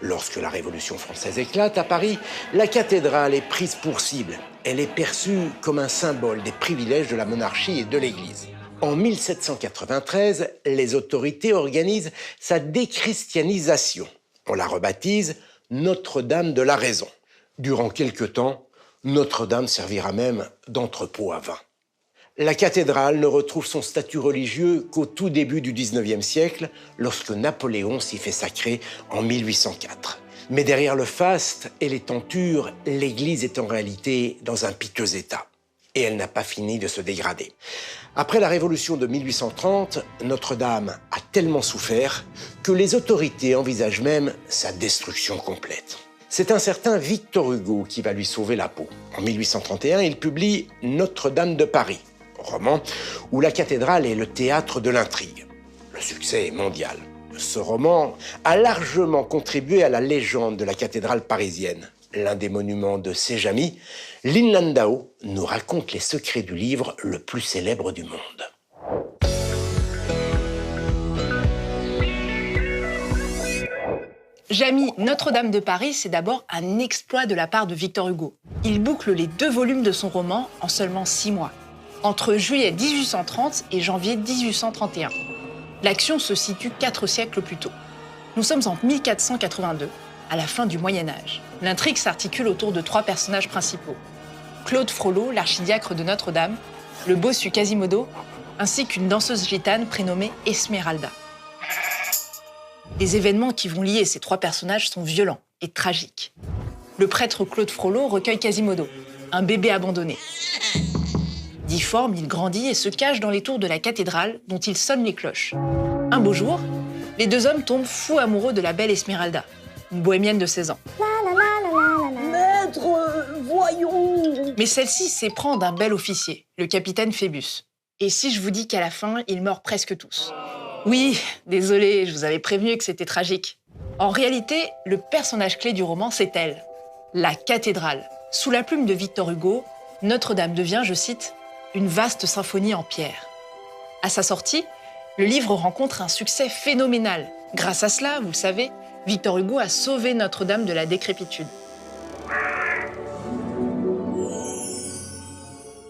Lorsque la Révolution française éclate à Paris, la cathédrale est prise pour cible. Elle est perçue comme un symbole des privilèges de la monarchie et de l'Église. En 1793, les autorités organisent sa déchristianisation. On la rebaptise Notre-Dame de la Raison. Durant quelque temps, Notre-Dame servira même d'entrepôt à vin. La cathédrale ne retrouve son statut religieux qu'au tout début du XIXe siècle, lorsque Napoléon s'y fait sacrer en 1804. Mais derrière le faste et les tentures, l'église est en réalité dans un piteux état. Et elle n'a pas fini de se dégrader. Après la Révolution de 1830, Notre-Dame a tellement souffert que les autorités envisagent même sa destruction complète. C'est un certain Victor Hugo qui va lui sauver la peau. En 1831, il publie Notre-Dame de Paris, roman où la cathédrale est le théâtre de l'intrigue. Le succès est mondial. Ce roman a largement contribué à la légende de la cathédrale parisienne. L'un des monuments de Séjamy, Lin Landau nous raconte les secrets du livre le plus célèbre du monde. Jamy, Notre-Dame de Paris, c'est d'abord un exploit de la part de Victor Hugo. Il boucle les 2 volumes de son roman en seulement 6 mois, entre juillet 1830 et janvier 1831. L'action se situe 4 siècles plus tôt. Nous sommes en 1482, à la fin du Moyen-Âge. L'intrigue s'articule autour de 3 personnages principaux. Claude Frollo, l'archidiacre de Notre-Dame, le bossu Quasimodo, ainsi qu'une danseuse gitane prénommée Esmeralda. Les événements qui vont lier ces 3 personnages sont violents et tragiques. Le prêtre Claude Frollo recueille Quasimodo, un bébé abandonné. Difforme, il grandit et se cache dans les tours de la cathédrale dont il sonne les cloches. Un beau jour, les 2 hommes tombent fous amoureux de la belle Esmeralda, une bohémienne de 16 ans. Maître, voyons! Mais celle-ci s'éprend d'un bel officier, le capitaine Phébus. Et si je vous dis qu'à la fin, ils meurent presque tous? Oui, désolé, je vous avais prévenu que c'était tragique. En réalité, le personnage clé du roman, c'est elle, la cathédrale. Sous la plume de Victor Hugo, Notre-Dame devient, je cite, une vaste symphonie en pierre. À sa sortie, le livre rencontre un succès phénoménal. Grâce à cela, vous le savez, Victor Hugo a sauvé Notre-Dame de la décrépitude.